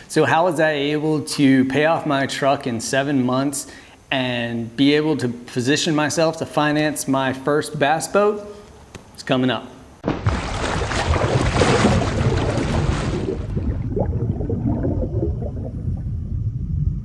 So how was I able to pay off my truck in 7 months and be able to position myself to finance my first bass boat? It's coming up.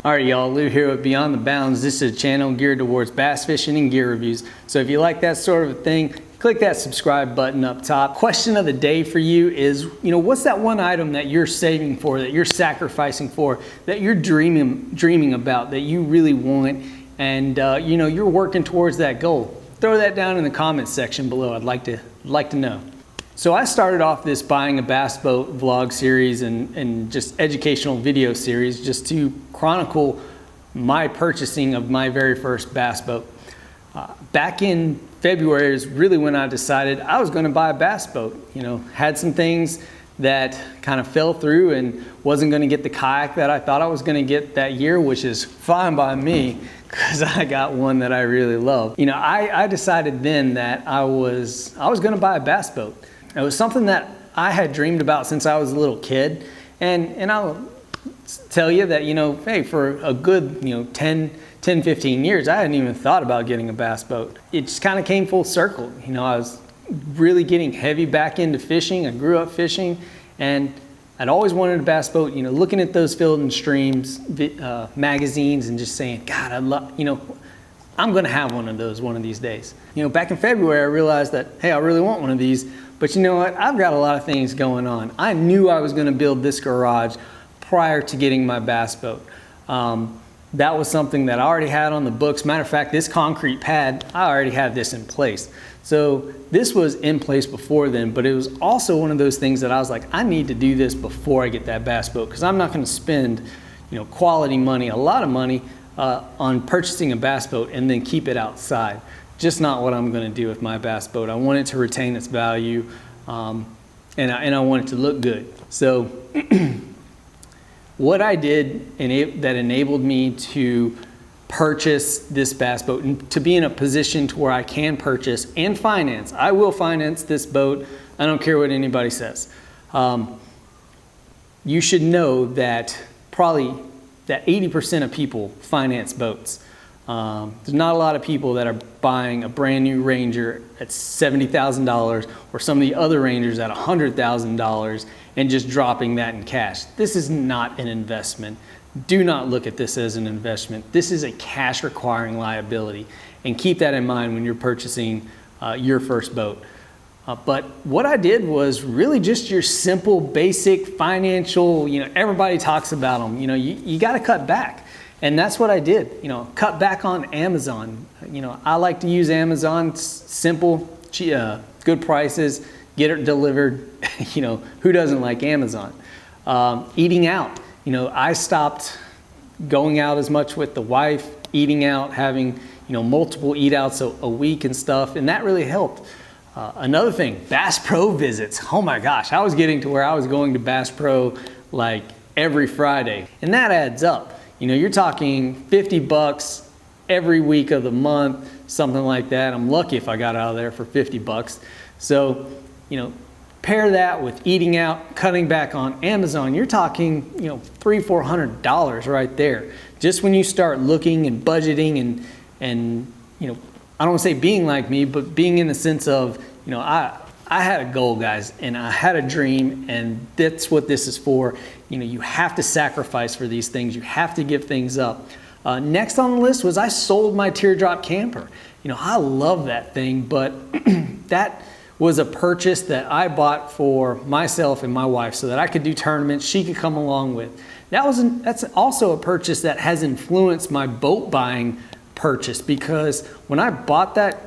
Alright y'all, Lou here with Beyond the Bounds. This is a channel geared towards bass fishing and gear reviews. So if you like that sort of a thing, click that subscribe button up top. Question of the day for you is, what's that one item that you're saving for, that you're sacrificing for, that you're dreaming about, that you really want, and you're working towards that goal? Throw that down in the comments section below. I'd like to know. So I started off this buying a bass boat vlog series and just educational video series just to chronicle my purchasing of my very first bass boat. Back in February is really when I decided I was going to buy a bass boat. Had some things that kind of fell through and wasn't going to get the kayak that I thought I was going to get that year, which is fine by me because I got one that I really love. I decided then that I was going to buy a bass boat. It was something that I had dreamed about since I was a little kid, and I'll tell you that hey, for a good 10-15 years I hadn't even thought about getting a bass boat. It just kind of came full circle. I was really getting heavy back into fishing. I grew up fishing, and I'd always wanted a bass boat. Looking at those Field and Streams magazines and just saying, God, I love, I'm going to have one of those one of these days. Back in February I realized that, hey, I really want one of these. But you know what? I've got a lot of things going on. I knew I was going to build this garage prior to getting my bass boat. That was something that I already had on the books. Matter of fact, this concrete pad, I already had this in place. So this was in place before then, but it was also one of those things that I was like, I need to do this before I get that bass boat, because I'm not going to spend quality money, a lot of money on purchasing a bass boat and then keep it outside. Just not what I'm going to do with my bass boat. I want it to retain its value, and I want it to look good. So what I did that enabled me to purchase this bass boat and to be in a position to where I can purchase and finance. I will finance this boat. I don't care what anybody says. You should know that probably that 80% of people finance boats. There's not a lot of people that are buying a brand new Ranger at $70,000 or some of the other Rangers at $100,000 and just dropping that in cash. This is not an investment. Do not look at this as an investment. This is a cash requiring liability, and keep that in mind when you're purchasing your first boat. But what I did was really just your simple, basic financial, everybody talks about them. You got to cut back. And that's what I did, cut back on Amazon. I like to use Amazon, simple, good prices, get it delivered. Who doesn't like Amazon? Eating out, I stopped going out as much with the wife, eating out, having, multiple eat outs a week and stuff. And that really helped. Another thing, Bass Pro visits. Oh my gosh, I was getting to where I was going to Bass Pro like every Friday, and that adds up. You're talking 50 bucks every week of the month, something like that. I'm lucky if I got out of there for 50 bucks. So, pair that with eating out, cutting back on Amazon, you're talking, $300-400 right there. Just when you start looking and budgeting and I don't want to say being like me, but being in the sense of, I had a goal, guys, and I had a dream, and that's what this is for. You have to sacrifice for these things. You have to give things up. Next on the list was I sold my teardrop camper. I love that thing, but that was a purchase that I bought for myself and my wife so that I could do tournaments she could come along with. That's also a purchase that has influenced my boat buying purchase, because when I bought that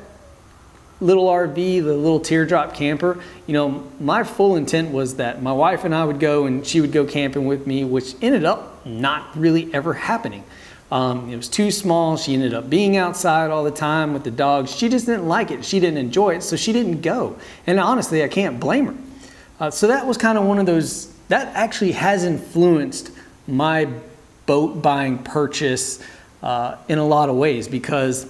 little RV, the little teardrop camper, my full intent was that my wife and I would go and she would go camping with me, which ended up not really ever happening. It was too small. She ended up being outside all the time with the dogs. She just didn't like it. She didn't enjoy it, so she didn't go. And honestly, I can't blame her. So that was kind of one of those, that actually has influenced my boat buying purchase in a lot of ways, because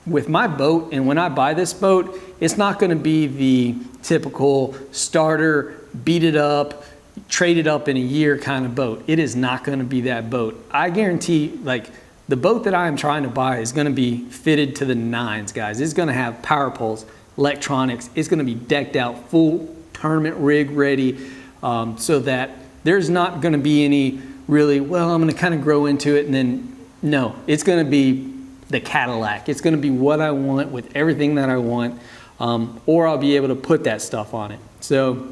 with my boat, and when I buy this boat, it's not going to be the typical starter, beat it up, trade it up in a year kind of boat. It is not going to be that boat. I guarantee, like, the boat that I am trying to buy is going to be fitted to the nines, guys. It's going to have power poles, electronics. It's going to be decked out, full tournament rig ready, so that there's not going to be any really, well, I'm going to kind of grow into it and then, no, it's going to be the Cadillac. It's going to be what I want with everything that I want, or I'll be able to put that stuff on it. So,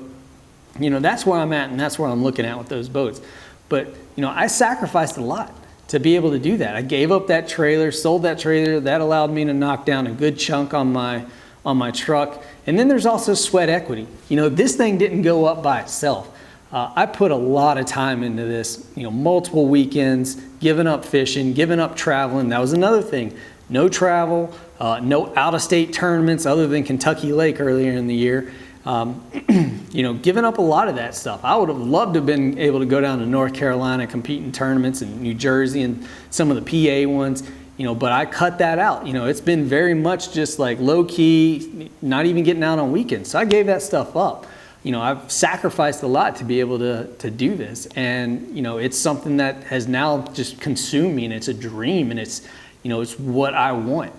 you know, that's where I'm at, and that's where I'm looking at with those boats. But, you know, I sacrificed a lot to be able to do that. I gave up that trailer, sold that trailer. That allowed me to knock down a good chunk on my truck. And then there's also sweat equity. You know, this thing didn't go up by itself. I put a lot of time into this, you know, multiple weekends, giving up fishing, giving up traveling. That was another thing. No travel, no out-of-state tournaments other than Kentucky Lake earlier in the year. You know, giving up a lot of that stuff. I would have loved to have been able to go down to North Carolina, compete in tournaments in New Jersey and some of the PA ones, you know, but I cut that out. You know, it's been very much just like low key, not even getting out on weekends. So I gave that stuff up. You know, I've sacrificed a lot to be able to do this. And, you know, it's something that has now just consumed me, and it's a dream, and it's, you know, it's what I want.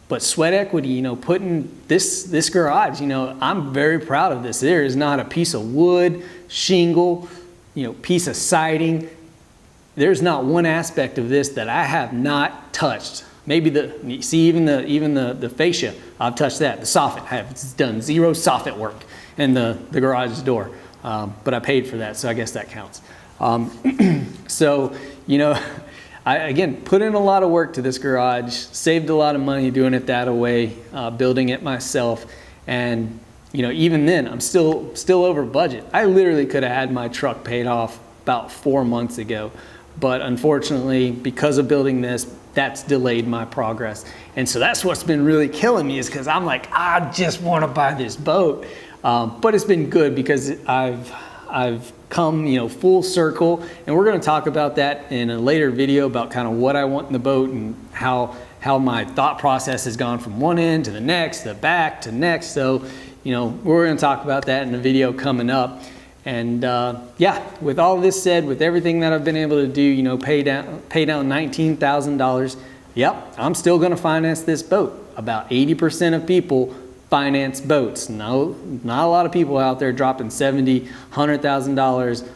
But sweat equity, you know, putting this garage, you know, I'm very proud of this. There is not a piece of wood, shingle, you know, piece of siding. There's not one aspect of this that I have not touched. Maybe you see even the fascia, I've touched that. The soffit, I have done zero soffit work in the garage door, but I paid for that, so I guess that counts. So, you know, I, again, put in a lot of work to this garage, saved a lot of money doing it that way, building it myself. And, you know, even then, I'm still over budget. I literally could have had my truck paid off about 4 months ago. But unfortunately, because of building this, that's delayed my progress. And so that's what's been really killing me, is because I'm like, I just want to buy this boat. But it's been good because I've come, you know, full circle, and we're going to talk about that in a later video about kind of what I want in the boat and how my thought process has gone from one end to the next, the back to next. So, you know, we're going to talk about that in a video coming up. And yeah, with all this said, with everything that I've been able to do, you know, pay down $19,000. Yep, I'm still going to finance this boat. About 80% of people finance boats. No, not a lot of people out there dropping $70,000, $100,000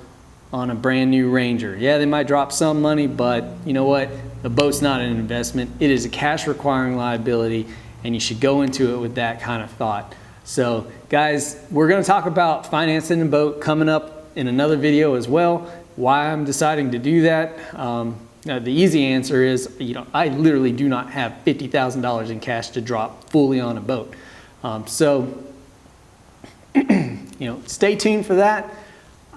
on a brand new Ranger. Yeah, they might drop some money, but you know what? The boat's not an investment. It is a cash requiring liability, and you should go into it with that kind of thought. So guys, we're going to talk about financing a boat coming up in another video as well. Why I'm deciding to do that. The easy answer is, you know, I literally do not have $50,000 in cash to drop fully on a boat. So, you know, stay tuned for that.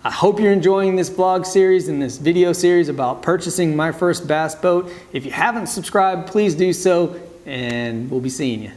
I hope you're enjoying this vlog series and this video series about purchasing my first bass boat. If you haven't subscribed, please do so, and we'll be seeing you.